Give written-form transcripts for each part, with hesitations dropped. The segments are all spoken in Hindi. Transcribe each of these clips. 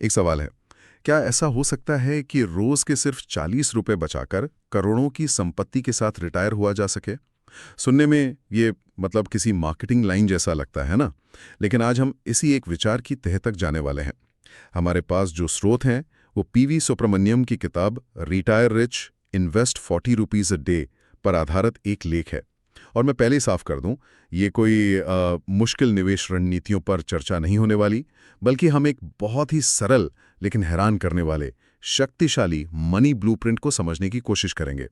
एक सवाल है, क्या ऐसा हो सकता है कि रोज के सिर्फ 40 रुपए बचाकर करोड़ों की संपत्ति के साथ रिटायर हुआ जा सके? सुनने में ये मतलब किसी मार्केटिंग लाइन जैसा लगता है ना? लेकिन आज हम इसी एक विचार की तह तक जाने वाले हैं। हमारे पास जो स्रोत हैं वो पीवी सुब्रमण्यम की किताब retire rich, invest 40 rupees a day पर आधारित एक लेख है। और मैं पहले ही साफ कर दूं, ये कोई मुश्किल निवेश रणनीतियों पर चर्चा नहीं होने वाली, बल्कि हम एक बहुत ही सरल लेकिन हैरान करने वाले शक्तिशाली मनी ब्लूप्रिंट को समझने की कोशिश करेंगे।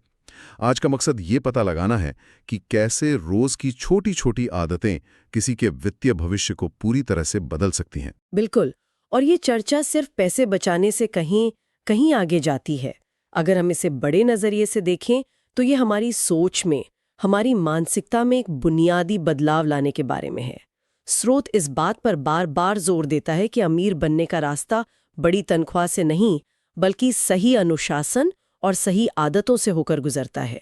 आज का मकसद ये पता लगाना है कि कैसे रोज की छोटी छोटी आदतें किसी के वित्तीय भविष्य को पूरी तरह से बदल सकती हैं। बिल्कुल। और ये चर्चा सिर्फ पैसे बचाने से कहीं कहीं आगे जाती है। अगर हम इसे बड़े नजरिए से देखें तो ये हमारी सोच में, हमारी मानसिकता में एक बुनियादी बदलाव लाने के बारे में है। स्रोत इस बात पर बार बार जोर देता है कि अमीर बनने का रास्ता बड़ी तनख्वाह से नहीं, बल्कि सही अनुशासन और सही आदतों से होकर गुजरता है।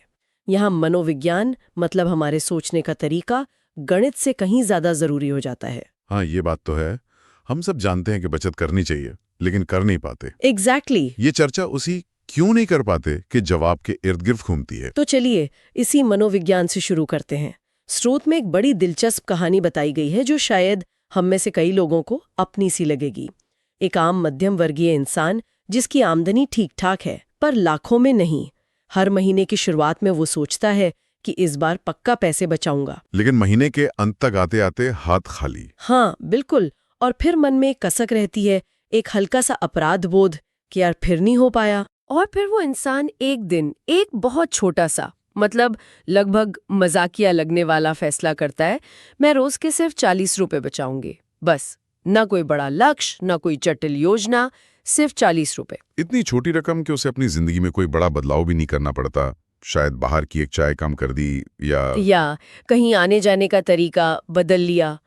यहाँ मनोविज्ञान, मतलब हमारे सोचने का तरीका, गणित से कहीं ज्यादा जरूरी हो जाता है। हाँ, ये बात तो है। हम सब जानते हैं कि बचत करनी चाहिए, लेकिन कर नहीं पाते। एग्जैक्टली। ये चर्चा उसी क्यों नहीं कर पाते कि जवाब के इर्द गिर्द घूमती है। तो चलिए इसी मनोविज्ञान से शुरू करते हैं। स्रोत में एक बड़ी दिलचस्प कहानी बताई गई है जो शायद हम में से कई लोगों को अपनी सी लगेगी। एक आम मध्यम वर्गीय इंसान जिसकी आमदनी ठीक ठाक है, पर लाखों में नहीं। हर महीने की शुरुआत में वो सोचता है कि इस बार पक्का पैसे बचाऊंगा, लेकिन महीने के अंत तक आते आते हाथ खाली। हाँ बिल्कुल। और फिर मन में एक कसक रहती है, एक हल्का सा अपराध बोध कि यार फिर नहीं हो पाया। और फिर वो इंसान एक दिन एक बहुत छोटा सा, मतलब लगभग मजाकिया लगने वाला फैसला करता है, मैं रोज के सिर्फ 40 रुपए बचाऊंगी, बस। ना कोई बड़ा लक्ष्य, ना कोई जटिल योजना, सिर्फ 40 रुपए। इतनी छोटी रकम कि उसे अपनी जिंदगी में कोई बड़ा बदलाव भी नहीं करना पड़ता। शायद बाहर की एक चाय कम कर दी या कहीं आने जाने का तरीका बदल लिया,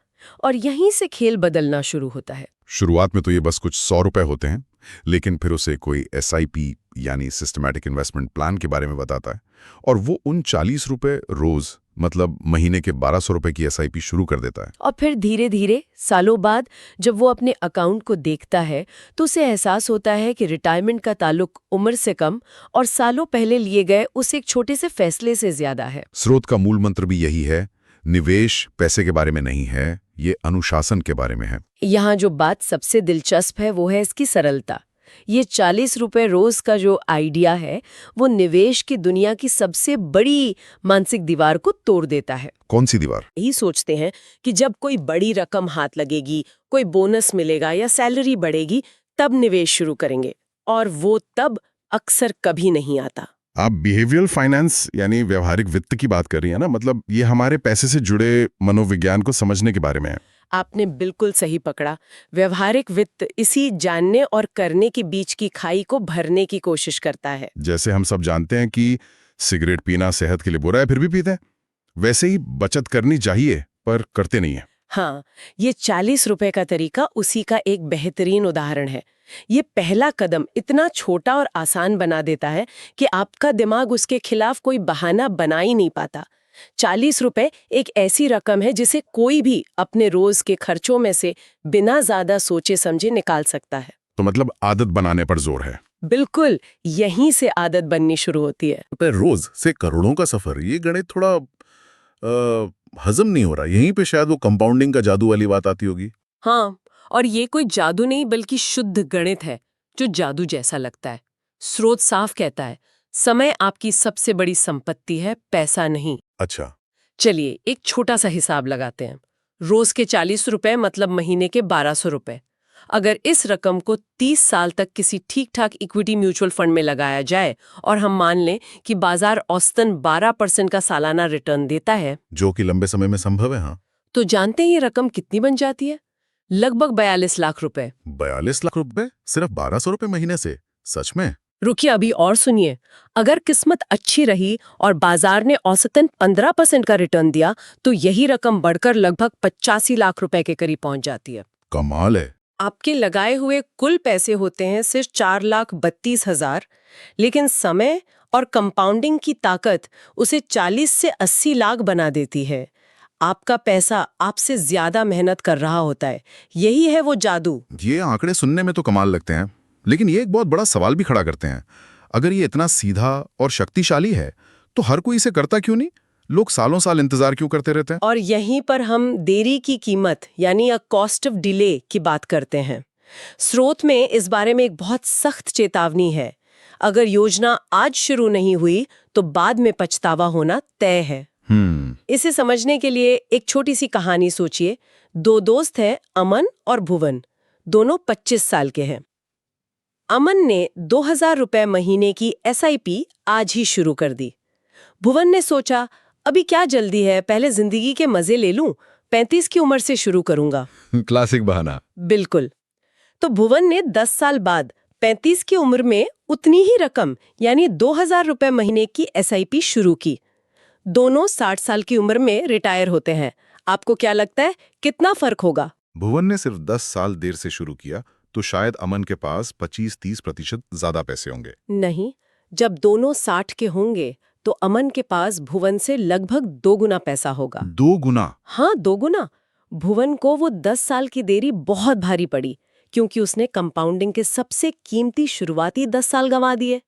और यहीं से खेल बदलना शुरू होता है। शुरुआत में तो ये बस कुछ 100 रुपए होते हैं, लेकिन फिर उसे कोई SIP यानी सिस्टमैटिक इन्वेस्टमेंट प्लान के बारे में बताता है, और वो उन 40 रुपए रोज, मतलब महीने के 1200 रुपए की SIP शुरू कर देता है। और फिर धीरे धीरे सालों बाद जब वो अपने अकाउंट को देखता है तो उसे एहसास होता है कि रिटायरमेंट का ताल्लुक उम्र से कम और सालों पहले लिए गए उस एक छोटे से फैसले से ज्यादा है। स्रोत का मूल मंत्र भी यही है, निवेश पैसे के बारे में नहीं है, ये अनुशासन के बारे में है। यहाँ जो बात सबसे दिलचस्प है वो है इसकी सरलता। ये 40 रुपए रोज का जो आइडिया है वो निवेश की दुनिया की सबसे बड़ी मानसिक दीवार को तोड़ देता है। कौन सी दीवार? यही सोचते हैं कि जब कोई बड़ी रकम हाथ लगेगी, कोई बोनस मिलेगा या सैलरी बढ़ेगी, तब निवेश शुरू करेंगे, और वो तब अक्सर कभी नहीं आता। आप बिहेवियरल फाइनेंस यानी व्यवहारिक वित्त की बात कर रही है ना? मतलब ये हमारे पैसे से जुड़े मनोविज्ञान को समझने के बारे में है। आपने बिल्कुल सही पकड़ा। व्यवहारिक वित्त इसी जानने और करने के बीच की खाई को भरने की कोशिश करता है। जैसे हम सब जानते हैं कि सिगरेट पीना सेहत के लिए बुरा है, फिर भी पीते हैं, वैसे ही बचत करनी चाहिए पर करते नहीं है। हाँ, ये 40 रुपए का तरीका उसी का एक बेहतरीन उदाहरण है। ये पहला कदम इतना छोटा और आसान बना देता है कि आपका दिमाग उसके खिलाफ कोई बहाना बना ही नहीं पाता। 40 रुपए एक ऐसी रकम है जिसे कोई भी अपने रोज के खर्चों में से बिना ज्यादा सोचे समझे निकाल सकता है। तो मतलब आदत बनाने पर जोर है। बिल्कुल, यहीं से आदत बननी शुरू होती है। रोज से करोड़ों का सफर, ये गणित थोड़ा हजम नहीं हो रहा। यहीं पे शायद वो कंपाउंडिंग का जादू वाली बात आती होगी। हाँ, और ये कोई जादू नहीं बल्कि शुद्ध गणित है जो जादू जैसा लगता है। स्रोत साफ कहता है, समय आपकी सबसे बड़ी संपत्ति है, पैसा नहीं। अच्छा, चलिए एक छोटा सा हिसाब लगाते हैं। रोज के 40 रुपए मतलब महीने के 1200 रुपए। अगर इस रकम को 30 साल तक किसी ठीक ठाक इक्विटी म्यूचुअल फंड में लगाया जाए और हम मान लें कि बाजार औसतन 12% का सालाना रिटर्न देता है, जो कि लंबे समय में संभव है। हाँ, तो जानते हैं ये रकम कितनी बन जाती है? लगभग 42 लाख रुपए। 42 लाख रुपए सिर्फ 1200 रुपए महीने से? सच में? रुकिए, अभी और सुनिए। अगर किस्मत अच्छी रही और बाजार ने औसतन 15% का रिटर्न दिया तो यही रकम बढ़कर लगभग 85 लाख रुपए के करीब पहुंच जाती है। कमाल है। आपके लगाए हुए कुल पैसे होते हैं सिर्फ 4,32,000, लेकिन समय और कंपाउंडिंग की ताकत उसे 40 से 80 लाख बना देती है। आपका पैसा आपसे ज्यादा मेहनत कर रहा होता है। यही है वो जादू। ये आंकड़े सुनने में तो कमाल लगते हैं, लेकिन ये एक बहुत बड़ा सवाल भी खड़ा करते हैं। अगर ये इतना सीधा और शक्तिशाली है तो हर कोई इसे करता क्यों नहीं? लोग सालों साल इंतजार क्यों करते रहते हैं? और यहीं पर हम देरी की कीमत यानी अ कॉस्ट ऑफ डिले की बात करते हैं। स्रोत में इस बारे में एक बहुत सख्त चेतावनी है। अगर योजना आज शुरू नहीं हुई तो बाद में पछतावा होना तय है। इसे समझने के लिए एक छोटी सी कहानी सोचिए। दो दोस्त हैं, अमन और भुवन। दोनों 25 साल के हैं। अमन ने 2000 रुपए महीने की SIP आज ही शुरू कर दी। भुवन ने सोचा, अभी क्या जल्दी है, पहले जिंदगी के मजे ले लूं, 35 की उम्र से शुरू करूंगा। क्लासिक बहाना। बिल्कुल। तो भुवन ने 10 साल बाद 35 की उम्र में उतनी ही रकम यानी 2000 रुपए महीने की SIP शुरू की। दोनों 60 साल की उम्र में रिटायर होते हैं। आपको क्या लगता है कितना फर्क होगा? भुवन ने सिर्फ 10 साल देर से शुरू किया तो शायद अमन के पास 25-30% ज्यादा पैसे होंगे। नहीं, जब दोनों 60 के होंगे तो अमन के पास भुवन से लगभग 2 गुना पैसा होगा। 2 गुना? हाँ, 2 गुना। भुवन को वो 10 साल की देरी बहुत भारी पड़ी क्योंकि उसने कंपाउंडिंग के सबसे कीमती शुरुआती 10 साल गंवा दिए।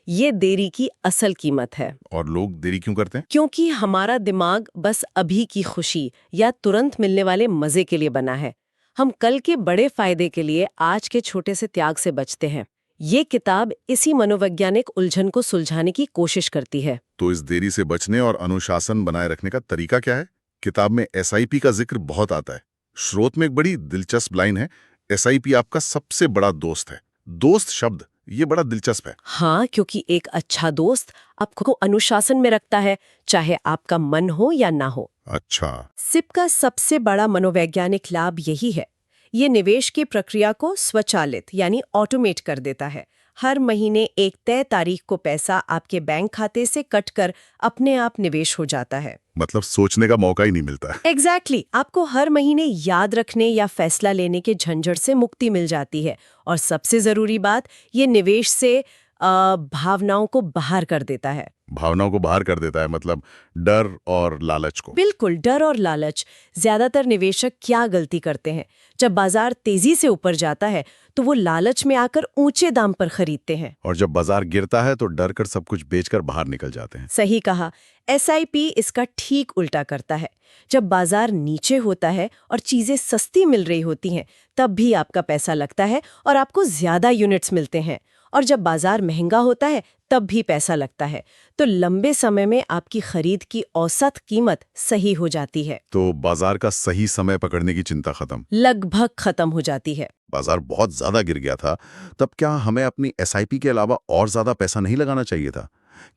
ये देरी की असल कीमत है। और लोग देरी क्यों करते हैं? क्योंकि हमारा दिमाग बस अभी की खुशी या तुरंत मिलने वाले मजे के लिए बना है। हम कल के बड़े फायदे के लिए आज के छोटे से त्याग से बचते हैं। ये किताब इसी मनोवैज्ञानिक उलझन को सुलझाने की कोशिश करती है। तो इस देरी से बचने और अनुशासन बनाए रखने का तरीका क्या है? किताब में SIP का जिक्र बहुत आता है। स्रोत में एक बड़ी दिलचस्प लाइन है, SIP आपका सबसे बड़ा दोस्त है। दोस्त शब्द ये बड़ा दिलचस्प है। हाँ, क्योंकि एक अच्छा दोस्त आपको अनुशासन में रखता है, चाहे आपका मन हो या ना हो। अच्छा। SIP का सबसे बड़ा मनोवैज्ञानिक लाभ यही है। ये निवेश की प्रक्रिया को स्वचालित यानी ऑटोमेट कर देता है। हर महीने एक तय तारीख को पैसा आपके बैंक खाते से कटकर अपने आप निवेश हो जाता है। मतलब सोचने का मौका ही नहीं मिलता है। Exactly, आपको हर महीने याद रखने या फैसला लेने के झंझट से मुक्ति मिल जाती है। और सबसे जरूरी बात, ये निवेश से भावनाओं को बाहर कर देता है। भावनाओं को बाहर कर देता है मतलब डर और लालच को? बिल्कुल, डर और लालच। ज्यादातर निवेशक क्या गलती करते हैं? जब बाजार तेजी से ऊपर जाता है तो वो लालच में आकर ऊंचे दाम पर खरीदते हैं। और जब बाजार गिरता है तो डर कर सब कुछ बेचकर बाहर निकल जाते हैं। सही कहा। SIP इसका ठीक उल्टा करता है। जब बाजार नीचे होता है और चीजें सस्ती मिल रही होती हैं, तब भी आपका पैसा लगता है और आपको ज्यादा यूनिट्स मिलते हैं। और जब बाजार महंगा होता है तब भी पैसा लगता है। तो लंबे समय में आपकी खरीद की औसत कीमत सही हो जाती है। तो बाजार का सही समय पकड़ने की चिंता खत्म? लगभग खत्म हो जाती है। बाजार बहुत ज्यादा गिर गया था, तब क्या हमें अपनी SIP के अलावा और ज्यादा पैसा नहीं लगाना चाहिए था?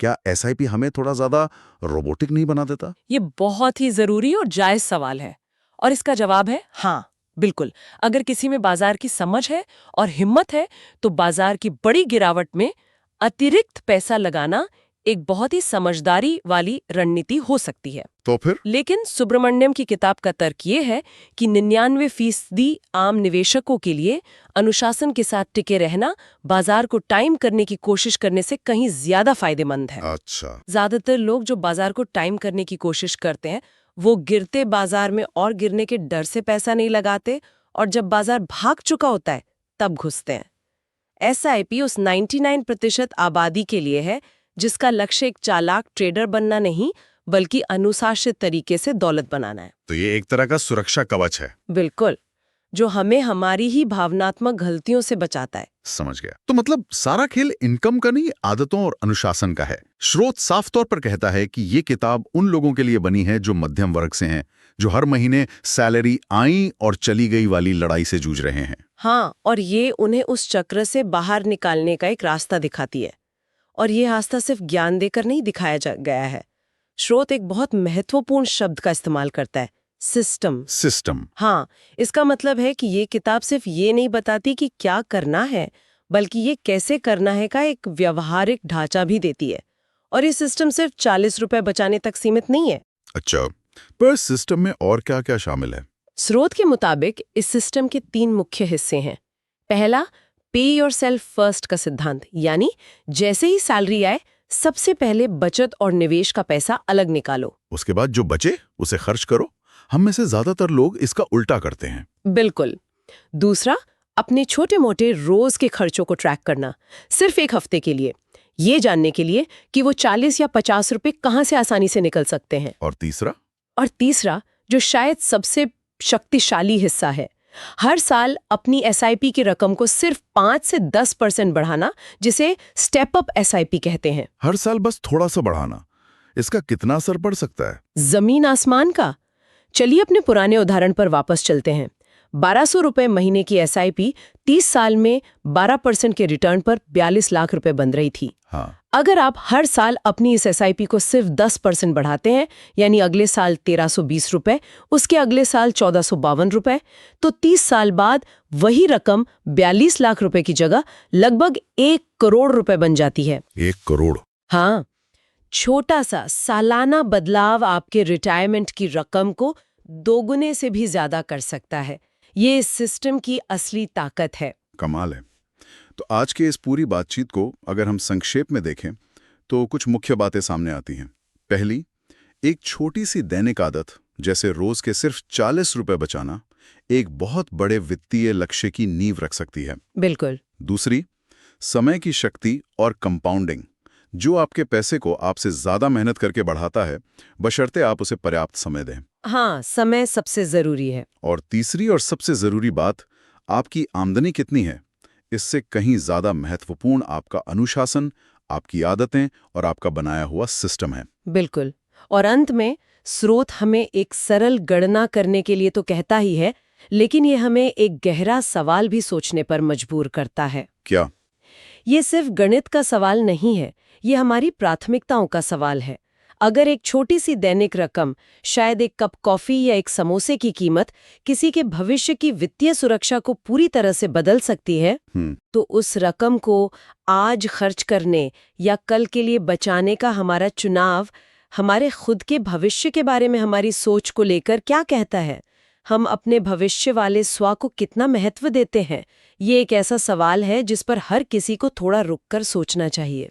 क्या SIP हमें थोड़ा ज्यादा रोबोटिक नहीं बना देता? ये बहुत ही जरूरी और जायज सवाल है और इसका जवाब है हाँ, बिल्कुल। अगर किसी में बाजार की समझ है और हिम्मत है तो बाजार की बड़ी गिरावट में अतिरिक्त पैसा लगाना एक बहुत ही समझदारी वाली रणनीति हो सकती है। तो फिर? लेकिन सुब्रमण्यम की किताब का तर्क ये है कि 99% आम निवेशकों के लिए अनुशासन के साथ टिके रहना बाजार को टाइम करने की कोशिश करने से कहीं ज्यादा फायदेमंद है। अच्छा। ज्यादातर लोग जो बाजार को टाइम करने की कोशिश करते हैं वो गिरते बाजार में और गिरने के डर से पैसा नहीं लगाते, और जब बाजार भाग चुका होता है तब घुसते हैं। SIP उस 99% आबादी के लिए है जिसका लक्ष्य एक चालाक ट्रेडर बनना नहीं बल्कि अनुशासित तरीके से दौलत बनाना है। तो ये एक तरह का सुरक्षा कवच है। बिल्कुल, जो हमें हमारी ही भावनात्मक गलतियों से बचाता है। समझ गया। तो मतलब सारा खेल इनकम का नहीं, आदतों और अनुशासन का है। स्रोत साफ तौर पर कहता है कि ये किताब उन लोगों के लिए बनी है जो मध्यम वर्ग से हैं, जो हर महीने सैलरी आई और चली गई वाली लड़ाई से जूझ रहे हैं। हाँ, और ये उन्हें उस चक्र से बाहर निकालने का एक रास्ता दिखाती है। और ये रास्ता सिर्फ ज्ञान देकर नहीं दिखाया गया है। स्रोत एक बहुत महत्वपूर्ण शब्द का इस्तेमाल करता है, सिस्टम। सिस्टम? हाँ, इसका मतलब है कि ये किताब सिर्फ ये नहीं बताती कि क्या करना है, बल्कि ये कैसे करना है का एक व्यवहारिक ढांचा भी देती है। और ये सिस्टम सिर्फ 40 रुपए बचाने तक सीमित नहीं है। अच्छा, पर सिस्टम में और क्या क्या शामिल है? स्रोत के मुताबिक इस सिस्टम के 3 मुख्य हिस्से हैं। पहला, पे योरसेल्फ फर्स्ट का सिद्धांत, यानी जैसे ही सैलरी आए सबसे पहले बचत और निवेश का पैसा अलग निकालो। उसके बाद जो बचे उसे खर्च करो। हम में से ज्यादातर लोग इसका उल्टा करते हैं। बिल्कुल। दूसरा, अपने छोटे-मोटे रोज के खर्चों को ट्रैक करना, सिर्फ एक हफ्ते के लिए, ये जानने के लिए कि वो 40 या 50 रुपए कहाँ से आसानी से निकल सकते हैं। और तीसरा, जो शायद सबसे शक्तिशाली हिस्सा है, हर साल अपनी एसआईपी की रकम को सिर्फ 5 से 10% बढ़ाना, जिसे स्टेप अप एसआईपी कहते हैं। हर साल बस थोड़ा सा बढ़ाना, इसका कितना असर पड़ सकता है? जमीन आसमान का। चलिए अपने पुराने उदाहरण पर वापस चलते हैं। 1200 रुपए महीने की एसआईपी 30 साल में 12% के रिटर्न पर 42 लाख रुपए बन रही थी। हाँ। अगर आप हर साल अपनी इस एसआईपी को सिर्फ 10% बढ़ाते हैं, यानी अगले साल 1320 रुपए, उसके अगले साल 1452 रुपए, तो 30 साल बाद वही रकम 42 लाख रुपए की जगह लगभग 1 करोड़ रुपए बन जाती है। 1 करोड़? हाँ। छोटा सा सालाना बदलाव आपके रिटायरमेंट की रकम को दोगुने से भी ज्यादा कर सकता है। ये इस सिस्टम की असली ताकत है। कमाल है। तो आज के इस पूरी बातचीत को अगर हम संक्षेप में देखें तो कुछ मुख्य बातें सामने आती हैं। पहली, एक छोटी सी दैनिक आदत जैसे रोज के सिर्फ 40 रुपए बचाना एक बहुत बड़े वित्तीय लक्ष्य की नींव रख सकती है। बिल्कुल। दूसरी, समय की शक्ति और कंपाउंडिंग, जो आपके पैसे को आपसे ज्यादा मेहनत करके बढ़ाता है, बशर्ते आप उसे पर्याप्त समय दें। हाँ, समय सबसे जरूरी है। और तीसरी और सबसे जरूरी बात, आपकी आमदनी कितनी है, इससे कहीं ज्यादा महत्वपूर्ण आपका अनुशासन, आपकी आदतें और आपका बनाया हुआ सिस्टम है। बिल्कुल। और अंत में स्रोत हमें एक सरल गणना करने के लिए तो कहता ही है, लेकिन ये हमें एक गहरा सवाल भी सोचने पर मजबूर करता है। क्या? ये सिर्फ गणित का सवाल नहीं है, ये हमारी प्राथमिकताओं का सवाल है। अगर एक छोटी सी दैनिक रकम, शायद एक कप कॉफी या एक समोसे की कीमत, किसी के भविष्य की वित्तीय सुरक्षा को पूरी तरह से बदल सकती है, तो उस रकम को आज खर्च करने या कल के लिए बचाने का हमारा चुनाव हमारे खुद के भविष्य के बारे में हमारी सोच को लेकर क्या कहता है? हम अपने भविष्य वाले स्व को कितना महत्व देते हैं? ये एक ऐसा सवाल है जिस पर हर किसी को थोड़ा रुककर सोचना चाहिए।